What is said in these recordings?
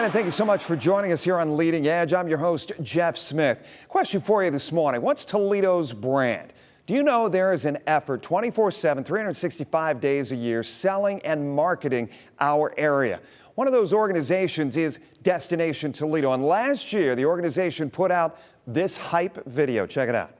again, and thank you so much for joining us here on Leading Edge. I'm your host, Jeff Smith. Question for you this morning. What's Toledo's brand? Do you know there is an effort 24/7, 365 days a year selling and marketing our area? One of those organizations is Destination Toledo. And last year, the organization put out this hype video. Check it out.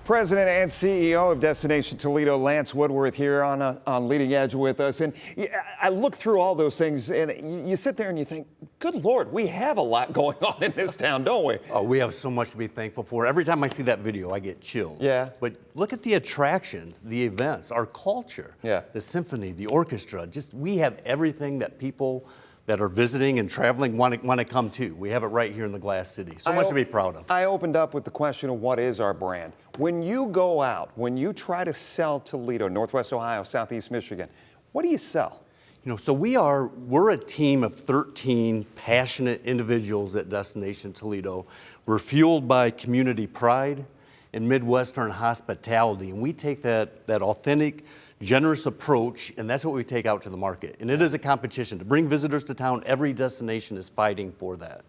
President and CEO of Destination Toledo, Lance Woodworth, here on Leading Edge with us. And I look through all those things, and you sit there and you think, good Lord, we have a lot going on in this town, don't we? Oh, we have so much to be thankful for. Every time I see that video, I get chills. Yeah. But look at the attractions, the events, our culture, yeah, the symphony, the orchestra. Just we have everything that people that are visiting and traveling want to come to. We have it right here in the Glass City. So much to be proud of. I opened up with the question of what is our brand. When you go out, when you try to sell Toledo, Northwest Ohio, Southeast Michigan, what do you sell? You know, so we're a team of 13 passionate individuals at Destination Toledo. We're fueled by community pride and Midwestern hospitality, and we take that authentic, generous approach, and that's what we take out to the market. And it is a competition. To bring visitors to town, every destination is fighting for that.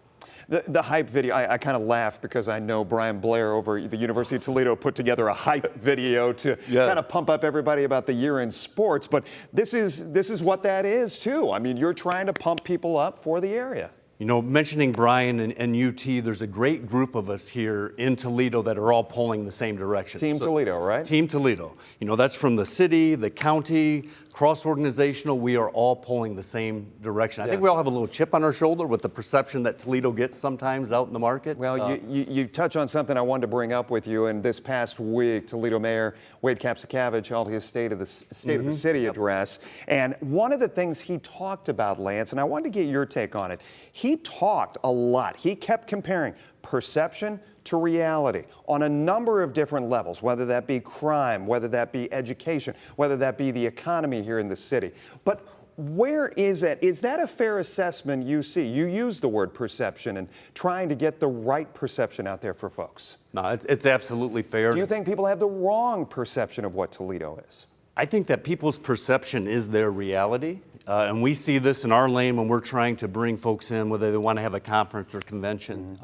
The hype video, I kind of laugh because I know Brian Blair over at the University of Toledo put together a hype video to kind of pump up everybody about the year in sports. But this is what that is too. I mean, you're trying to pump people up for the area. You know, mentioning Brian and UT, there's a great group of us here in Toledo that are all pulling the same direction. Team Toledo, right? Team Toledo. You know, that's from the city, the county, cross-organizational. We are all pulling the same direction. I think we all have a little chip on our shoulder with the perception that Toledo gets sometimes out in the market. Well, you touch on something I wanted to bring up with you. And this past week, Toledo Mayor Wade Kapsakavage held his State of the City address. And one of the things he talked about, Lance, and I wanted to get your take on it, he talked a lot. He kept comparing perception to reality on a number of different levels, whether that be crime, whether that be education, whether that be the economy here in the city. But where is it? Is that a fair assessment you see? You use the word perception and trying to get the right perception out there for folks. No, it's absolutely fair. Do you think people have the wrong perception of what Toledo is? I think that people's perception is their reality. And we see this in our lane when we're trying to bring folks in, whether they want to have a conference or convention.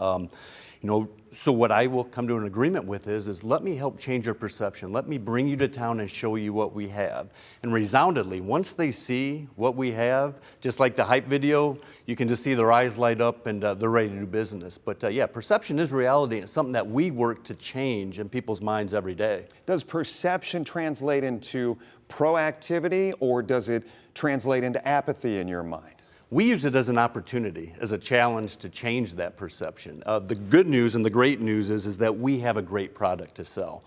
You know, so what I will come to an agreement with is let me help change your perception. Let me bring you to town and show you what we have. And resoundingly, once they see what we have, just like the hype video, you can just see their eyes light up and they're ready to do business. But yeah, perception is reality. It's something that we work to change in people's minds every day. Does perception translate into proactivity, or does it translate into apathy in your mind? We use it as an opportunity, as a challenge to change that perception. The good news and the great news is that we have a great product to sell.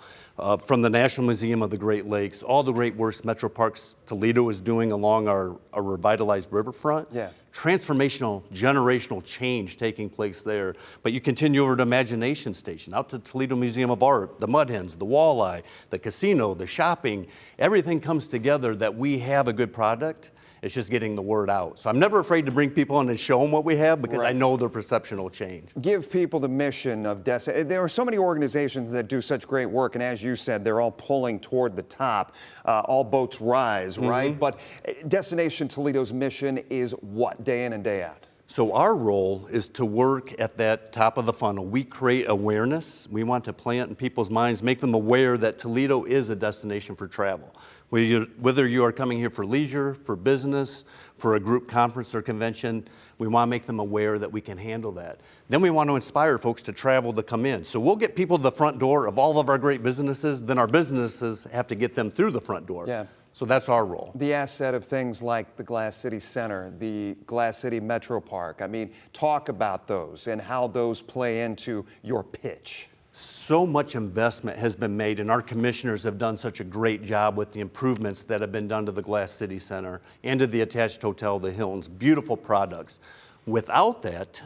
From the National Museum of the Great Lakes, all the great works Metro Parks Toledo is doing along our revitalized riverfront. Yeah. Transformational, generational change taking place there. But you continue over to Imagination Station, out to Toledo Museum of Art, the Mud Hens, the Walleye, the casino, the shopping. Everything comes together that we have a good product. It's just getting the word out. So I'm never afraid to bring people in and show them what we have because I know their perception will change. Give people the mission of Destination. There are so many organizations that do such great work, and as you said, they're all pulling toward the top. All boats rise, right? But Destination Toledo's mission is what, day in and day out? So our role is to work at that top of the funnel. We create awareness. We want to plant in people's minds, make them aware that Toledo is a destination for travel. Whether you are coming here for leisure, for business, for a group conference or convention, we want to make them aware that we can handle that. Then we want to inspire folks to travel to come in. So we'll get people to the front door of all of our great businesses, then our businesses have to get them through the front door. Yeah. So that's our role. The asset of things like the Glass City Center, the Glass City Metro Park. I mean, talk about those and how those play into your pitch. So much investment has been made, and our commissioners have done such a great job with the improvements that have been done to the Glass City Center and to the attached hotel, the Hilton's. Beautiful products. Without that,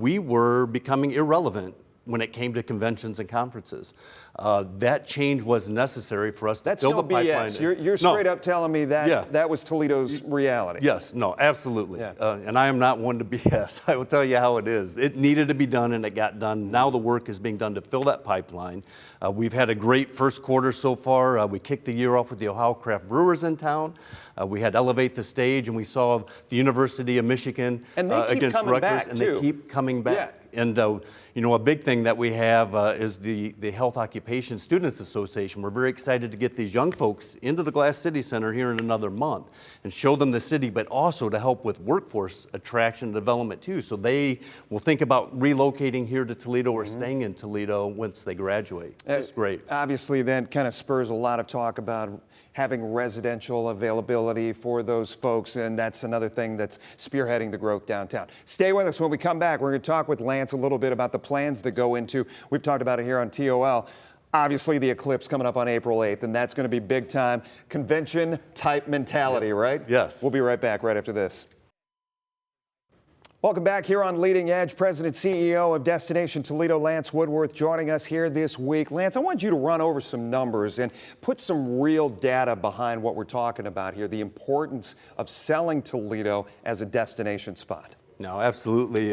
we were becoming irrelevant when it came to conventions and conferences. That change was necessary for us to That's build no a pipeline. BS. You're straight up telling me that that was Toledo's reality. Yes, no, absolutely. Yeah. And I am not one to BS. I will tell you how it is. It needed to be done, and it got done. Now the work is being done to fill that pipeline. We've had a great first quarter so far. We kicked the year off with the Ohio Craft Brewers in town. We had Elevate the Stage, and we saw the University of Michigan And they keep against coming Rutgers, back, and too. they keep coming back. Yeah. And a big thing that we have is the Health Occupation Students Association. We're very excited to get these young folks into the Glass City Center here in another month and show them the city, but also to help with workforce attraction and development too. So they will think about relocating here to Toledo or staying in Toledo once they graduate. It's great. Obviously, that kind of spurs a lot of talk about having residential availability for those folks, and that's another thing that's spearheading the growth downtown. Stay with us. When we come back, we're going to talk with Lance a little bit about the plans that go into, we've talked about it here on TOL, obviously the eclipse coming up on April 8th, and that's going to be big time convention type mentality, right? Yes. We'll be right back right after this. Welcome back here on Leading Edge. President CEO of Destination Toledo, Lance Woodworth, joining us here this week. Lance, I want you to run over some numbers and put some real data behind what we're talking about here, the importance of selling Toledo as a destination spot. No, absolutely.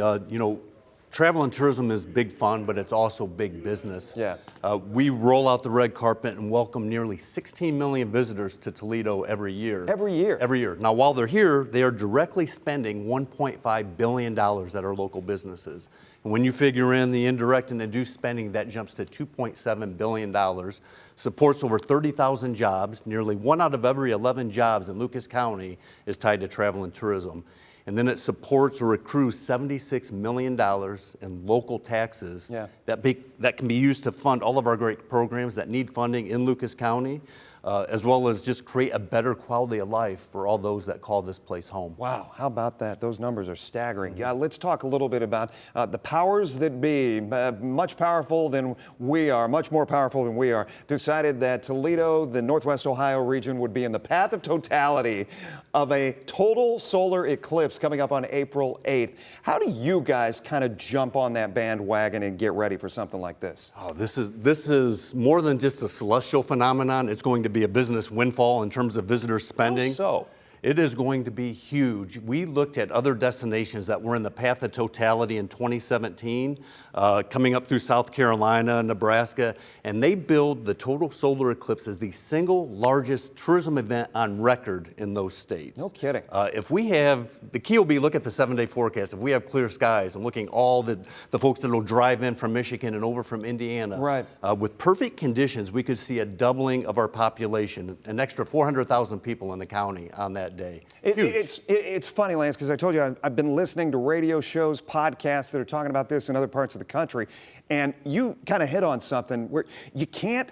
Travel and tourism is big fun, but it's also big business. Yeah. We roll out the red carpet and welcome nearly 16 million visitors to Toledo every year. Every year? Every year. Now, while they're here, they are directly spending $1.5 billion at our local businesses. And when you figure in the indirect and induced spending, that jumps to $2.7 billion, supports over 30,000 jobs. Nearly 1 out of every 11 jobs in Lucas County is tied to travel and tourism. And then it supports or accrues $76 million in local taxes that can be used to fund all of our great programs that need funding in Lucas County, as well as just create a better quality of life for all those that call this place home. Wow, how about that? Those numbers are staggering. Yeah, let's talk a little bit about the powers that be, much powerful than we are, much more powerful than we are, decided that Toledo, the Northwest Ohio region, would be in the path of totality of a total solar eclipse coming up on April 8th. How do you guys kind of jump on that bandwagon and get ready for something like this? Oh, this is more than just a celestial phenomenon. It's going to be a business windfall in terms of visitor spending. How so? It is going to be huge. We looked at other destinations that were in the path of totality in 2017, coming up through South Carolina, Nebraska, and they billed the total solar eclipse as the single largest tourism event on record in those states. No kidding. If we have, the key will be look at the 7-day forecast. If we have clear skies and looking all the folks that will drive in from Michigan and over from Indiana, right. With perfect conditions, we could see a doubling of our population, an extra 400,000 people in the county on that day. It's funny, Lance, because I told you I've been listening to radio shows, podcasts that are talking about this in other parts of the country, and you kind of hit on something where you can't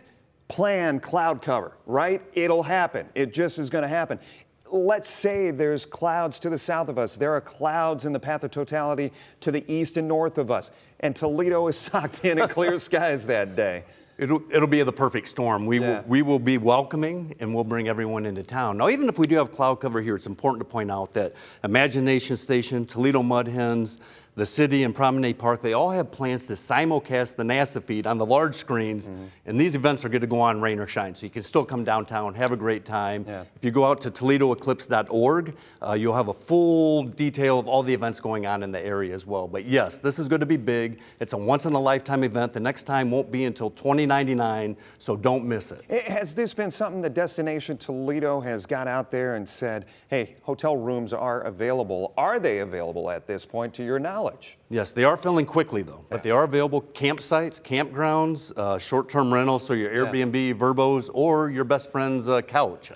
plan cloud cover, right? It'll happen. It just is going to happen. Let's say there's clouds to the south of us. There are clouds in the path of totality to the east and north of us, and Toledo is socked in clear skies that day. It'll be the perfect storm. We will be welcoming, and we'll bring everyone into town. Now, even if we do have cloud cover here, it's important to point out that Imagination Station, Toledo Mud Hens, the city and Promenade Park, they all have plans to simulcast the NASA feed on the large screens, and these events are going to go on rain or shine, so you can still come downtown, have a great time. Yeah. If you go out to ToledoEclipse.org, you'll have a full detail of all the events going on in the area as well. But yes, this is going to be big. It's a once-in-a-lifetime event. The next time won't be until 2099, so don't miss it. Has this been something that Destination Toledo has got out there and said, hey, hotel rooms are available? Are they available at this point, to your knowledge? Yes, they are filling quickly though, but they are available campsites, campgrounds, short-term rentals, so your Airbnb, Verbos, or your best friend's couch.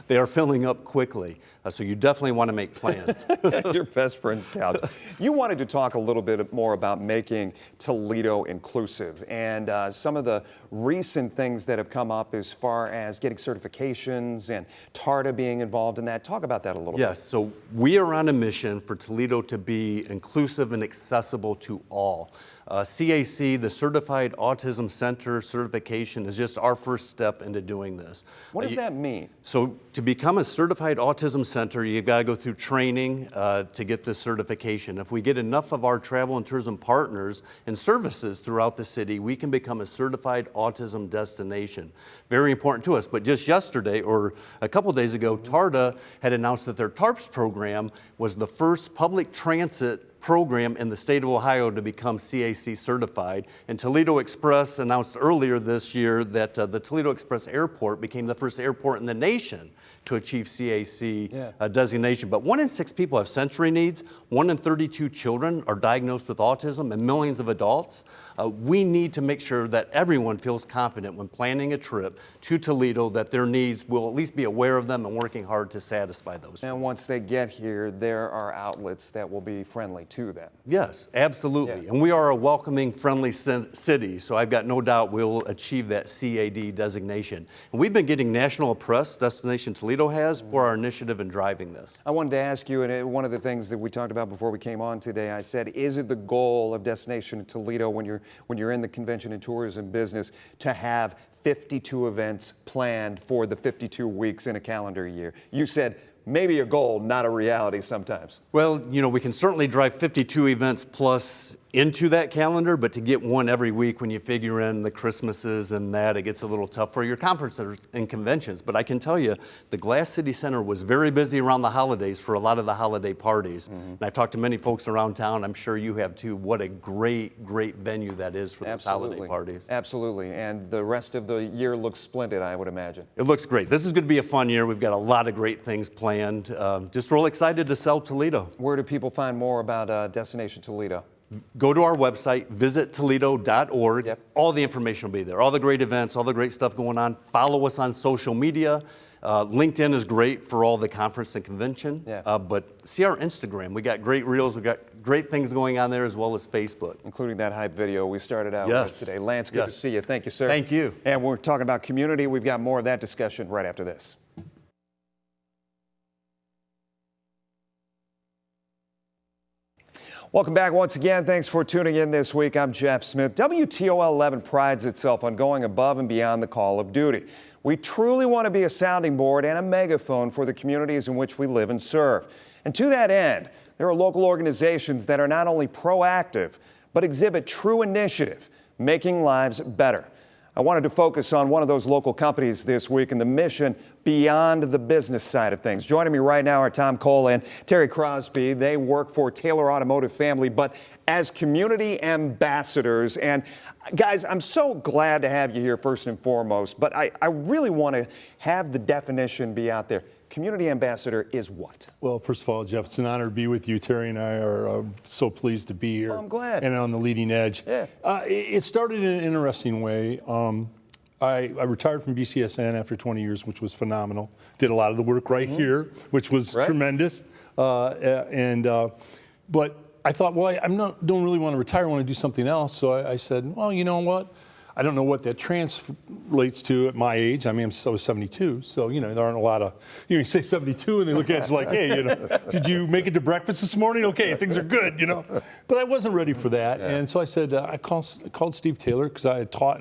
They are filling up quickly, so you definitely want to make plans. Your best friend's couch. You wanted to talk a little bit more about making Toledo inclusive and some of the recent things that have come up as far as getting certifications and TARTA being involved in that. Talk about that a little bit. Yes, so we are on a mission for Toledo to be inclusive and accessible to all. CAC, the Certified Autism Center certification, is just our first step into doing this. What does that mean? So to become a Certified Autism Center, you've got to go through training to get this certification. If we get enough of our travel and tourism partners and services throughout the city, we can become a Certified Autism destination. Very important to us. But just yesterday, or a couple days ago, TARTA had announced that their TARPS program was the first public transit program in the state of Ohio to become CAC certified. And Toledo Express announced earlier this year that the Toledo Express Airport became the first airport in the nation to achieve CAC designation. But 1 in 6 people have sensory needs, 1 in 32 children are diagnosed with autism, and millions of adults. We need to make sure that everyone feels confident when planning a trip to Toledo that their needs will at least be aware of them and working hard to satisfy those. And once they get here, there are outlets that will be friendly to them. Yes, absolutely. And we are a welcoming, friendly city, so I've got no doubt we'll achieve that CAD designation. And we've been getting national press, Destination Toledo has, for our initiative in driving this. I wanted to ask you, and one of the things that we talked about before we came on today, I said, is it the goal of Destination Toledo when you're in the convention and tourism business to have 52 events planned for the 52 weeks in a calendar year? You said maybe a goal, not a reality sometimes. Well, you know, we can certainly drive 52 events plus into that calendar, but to get one every week when you figure in the Christmases and that, it gets a little tough for your conferences and conventions. But I can tell you, the Glass City Center was very busy around the holidays for a lot of the holiday parties. And I've talked to many folks around town, I'm sure you have too, what a great, great venue that is for those holiday parties. Absolutely, and the rest of the year looks splendid, I would imagine. It looks great. This is going to be a fun year. We've got a lot of great things planned. Just real excited to sell Toledo. Where do people find more about Destination Toledo? Go to our website, visittoledo.org. All the information will be there. All the great events, all the great stuff going on. Follow us on social media. LinkedIn is great for all the conference and convention. But see our Instagram. We got great reels. We got great things going on there, as well as Facebook. Including that hype video we started out with today. Lance, good to see you. Thank you, sir. Thank you. And we're talking about community. We've got more of that discussion right after this. Welcome back once again. Thanks for tuning in this week. I'm Jeff Smith. WTOL 11 prides itself on going above and beyond the call of duty. We truly want to be a sounding board and a megaphone for the communities in which we live and serve. And to that end, there are local organizations that are not only proactive, but exhibit true initiative, making lives better. I wanted to focus on one of those local companies this week and the mission beyond the business side of things. Joining me right now are Tom Cole and Taylor Crosby. They work for Taylor Automotive Family, but as community ambassadors. And guys, I'm so glad to have you here first and foremost, but I really want to have the definition be out there. Community ambassador is what? Well, first of all, Jeff, it's an honor to be with you. Terry and I are so pleased to be here. Well, I'm glad. And on the leading edge. Yeah. It started in an interesting way. I retired from BCSN after 20 years, which was phenomenal. Did a lot of the work right here, which was tremendous. But I thought, well, don't really want to retire. I want to do something else. So I said, well, you know what? I don't know what that translates to at my age. I mean, I was 72, so, you know, there aren't a lot of, you say 72 and they look at you like, hey, you know, did you make it to breakfast this morning? Okay, things are good, you know. But I wasn't ready for that. And so I said, I called Steve Taylor because I had taught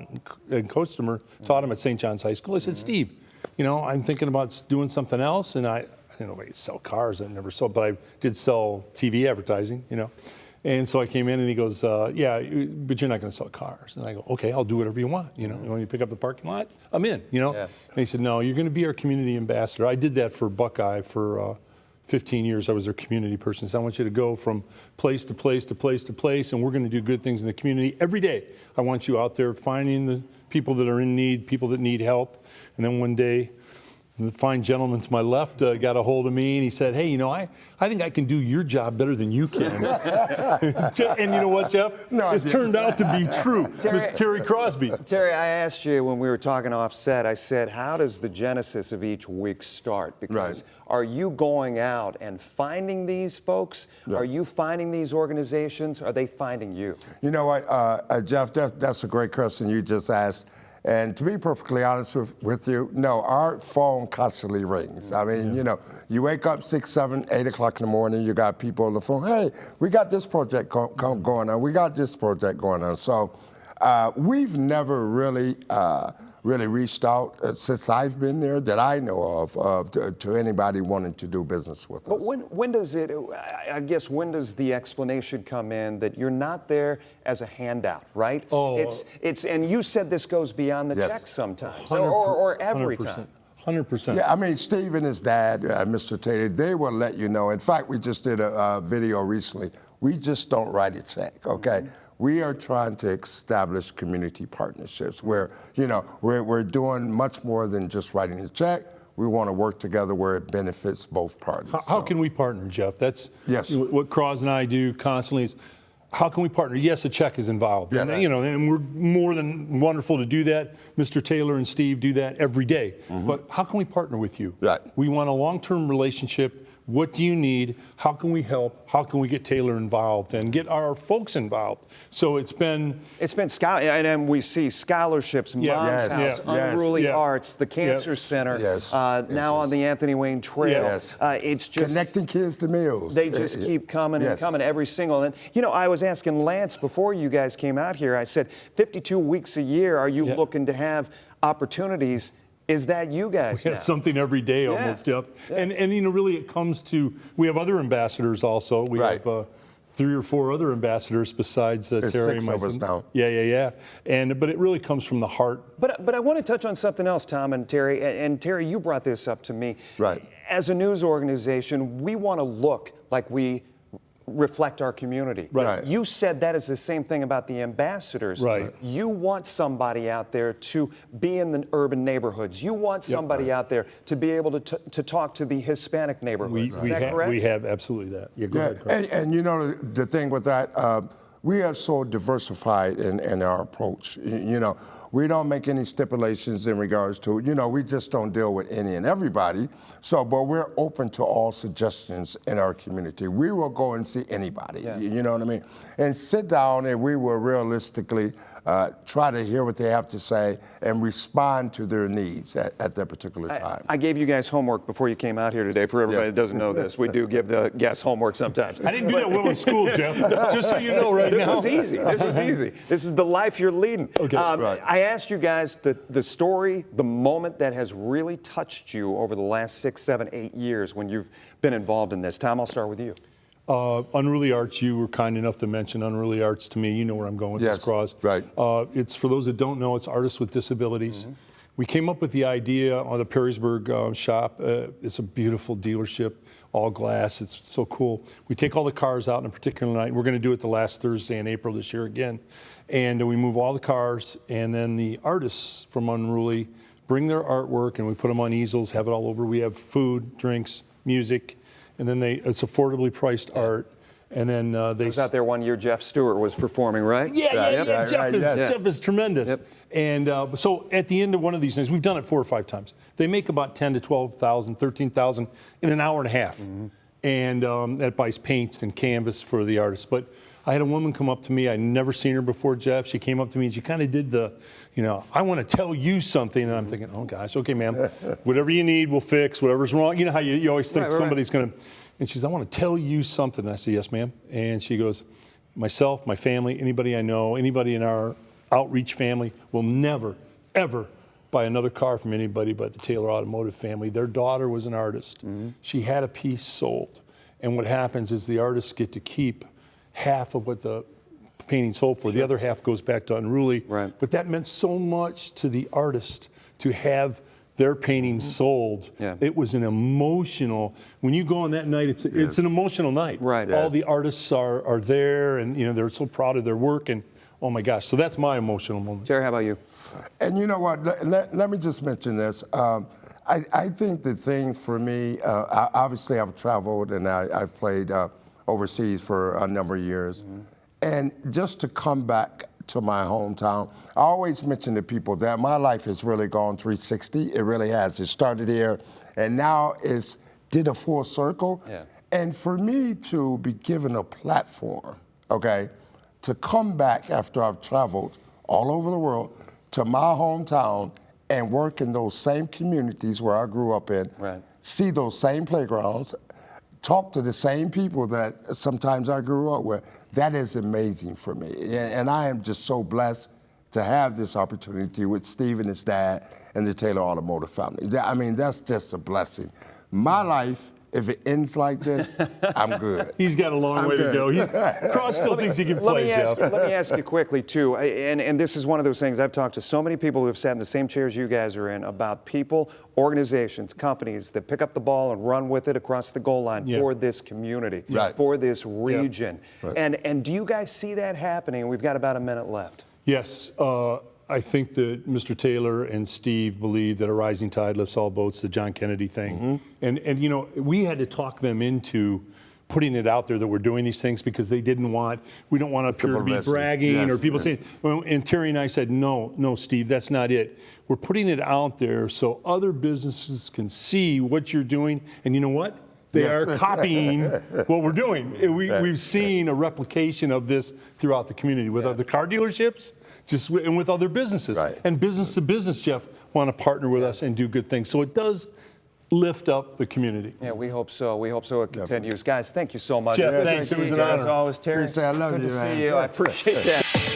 and coached him, or taught him at St. John's High School. I said, Steve, you know, I'm thinking about doing something else. And I didn't know if I could sell cars. I never sold, but I did sell TV advertising, you know. And so I came in and he goes, yeah, but you're not going to sell cars. And I go, okay, I'll do whatever you want. You know, when you pick up the parking lot, I'm in, you know. And he said, no, you're going to be our community ambassador. I did that for Buckeye for 15 years. I was their community person. So I want you to go from place to place to place to place, and we're going to do good things in the community every day. I want you out there finding the people that are in need, people that need help. And then one day, The fine gentleman to my left got a hold of me and he said, hey, I think I can do your job better than you can. And you know what, Jeff? It's turned out to be true. Mr. Terry Crosby. Terry, I asked you when we were talking off set, I said, how does the genesis of each week start? Because are you going out and finding these folks? Are you finding these organizations? Are they finding you? You know what, Jeff, that's a great question you just asked. And to be perfectly honest with you, no, our phone constantly rings. I mean, you wake up 6, 7, 8 o'clock in the morning, you got people on the phone, hey, we got this project going on, we got this project going on. So we've never really reached out since I've been there that I know of to anybody wanting to do business with us. But when does it, I guess, when does the explanation come in that you're not there as a handout, right? Oh, and you said this goes beyond the check sometimes, 100%, or every 100%, time. 100%. Yeah, I mean, Steve and his dad, Mr. Taylor, they will let you know. In fact, we just did a video recently. We just don't write a check, okay? We are trying to establish community partnerships where, we're doing much more than just writing a check. We want to work together where it benefits both parties. How can we partner, Jeff? That's Yes. what Cros and I do constantly is, how can we partner? Yes, a check is involved. Yeah. And we're more than wonderful to do that. Mr. Taylor and Steve do that every day. But how can we partner with you? Right. We want a long-term relationship. What do you need? How can we help? How can we get Taylor involved and get our folks involved? So it's been And we see scholarships, Mom's Yes. House, Yes. Unruly Yeah. Arts, the Cancer Center, Yes. now on the Anthony Wayne Trail. Yes. It's just Connecting kids to meals. they just keep coming and Yes. coming every single. And I was asking Lance before you guys came out here. I said, 52 weeks a year. Are you looking to have opportunities? Is that you guys? We have something every day almost, Jeff. Yeah. And really it comes to, we have other ambassadors also. We have 3 or 4 other ambassadors besides Terry. There's 6 of us now. Yeah. But it really comes from the heart. But I want to touch on something else, Tom and Terry. And Terry, you brought this up to me. Right. As a news organization, we want to look like we reflect our community. Right. You said that is the same thing about the ambassadors. Right. You want somebody out there to be in the urban neighborhoods. You want somebody out there to be able to talk to the Hispanic neighborhoods. Is that correct? We have absolutely that. Yeah, go ahead, Chris. And the thing with that, we are so diversified in our approach. We don't make any stipulations in regards to, we just don't deal with any and everybody. So, but we're open to all suggestions in our community. We will go and see anybody, you know what I mean? And sit down and we will realistically try to hear what they have to say and respond to their needs at that particular time. I gave you guys homework before you came out here today. For everybody that doesn't know this, we do give the guests homework sometimes. I didn't do that well in school, Jeff, just so you know right This now. was easy. This was easy. This is the life you're leading. Okay. I asked you guys the story, the moment that has really touched you over the last 6, 7, 8 years when you've been involved in this. Tom, I'll start with you. Unruly Arts, you were kind enough to mention Unruly Arts to me. You know where I'm going with this, Cross. Right. It's, for those that don't know, it's artists with disabilities. We came up with the idea on the Perrysburg shop. It's a beautiful dealership, all glass. It's so cool. We take all the cars out on a particular night. We're going to do it the last Thursday in April this year again. And we move all the cars, and then the artists from Unruly bring their artwork, and we put them on easels, have it all over. We have food, drinks, music, and then it's affordably priced art. And then I was out there one year. Jeff Stewart was performing, right? Yeah. Jeff is tremendous. Yep. And so at the end of one of these things, we've done it 4 or 5 times. They make about 10 to 12,000, 13,000 in an hour and a half, and that buys paints and canvas for the artists. But I had a woman come up to me. I'd never seen her before, Jeff. She came up to me and she kind of did the, I want to tell you something. And I'm thinking, oh gosh, okay, ma'am, whatever you need, we'll fix. Whatever's wrong, you know how you always think somebody's going to. And she says, I want to tell you something. And I said, yes, ma'am. And she goes, myself, my family, anybody I know, anybody in our outreach family will never, ever buy another car from anybody but the Taylor Automotive Family. Their daughter was an artist. She had a piece sold. And what happens is the artists get to keep half of what the painting sold for. The other half goes back to Unruly. Right. But that meant so much to the artist to have their painting sold. Yeah. It was an emotional, when you go on that night, it's an emotional night. Right. All the artists are there, and they're so proud of their work, and oh my gosh, so that's my emotional moment. Terry, how about you? And you know what? Let me just mention this. I think the thing for me, obviously I've traveled and I've played overseas for a number of years. And just to come back to my hometown, I always mention to people that my life has really gone 360. It really has. It started here and now it's did a full circle. Yeah. And for me to be given a platform, okay, to come back after I've traveled all over the world to my hometown and work in those same communities where I grew up in, Right. see those same playgrounds, talk to the same people that sometimes I grew up with, that is amazing for me. And I am just so blessed to have this opportunity with Steve and his dad and the Taylor Automotive Family. I mean, that's just a blessing. My life, if it ends like this, I'm good. He's got a long way to go. Cross still thinks he can play, Jeff. Let me ask you quickly, too, and this is one of those things, I've talked to so many people who have sat in the same chairs you guys are in about people, organizations, companies that pick up the ball and run with it across the goal line for this community, for this region. Right. And do you guys see that happening? We've got about a minute left. Yes. I think that Mr. Taylor and Steve believe that a rising tide lifts all boats, the John Kennedy thing. And you know, we had to talk them into putting it out there that we're doing these things because they didn't want, we don't want to appear to be bragging or people saying, well, and Terry and I said, no, Steve, that's not it. We're putting it out there so other businesses can see what you're doing. And you know what? They are copying what we're doing. We've seen a replication of this throughout the community with other car dealerships, and with other businesses. And business to business, Jeff, want to partner with us and do good things. So it does lift up the community. Yeah, we hope so. We hope so it continues. Guys, thank you so much. Jeff, thanks. It was an honor. As always, Terry. I love good you, to man. see you. I appreciate that.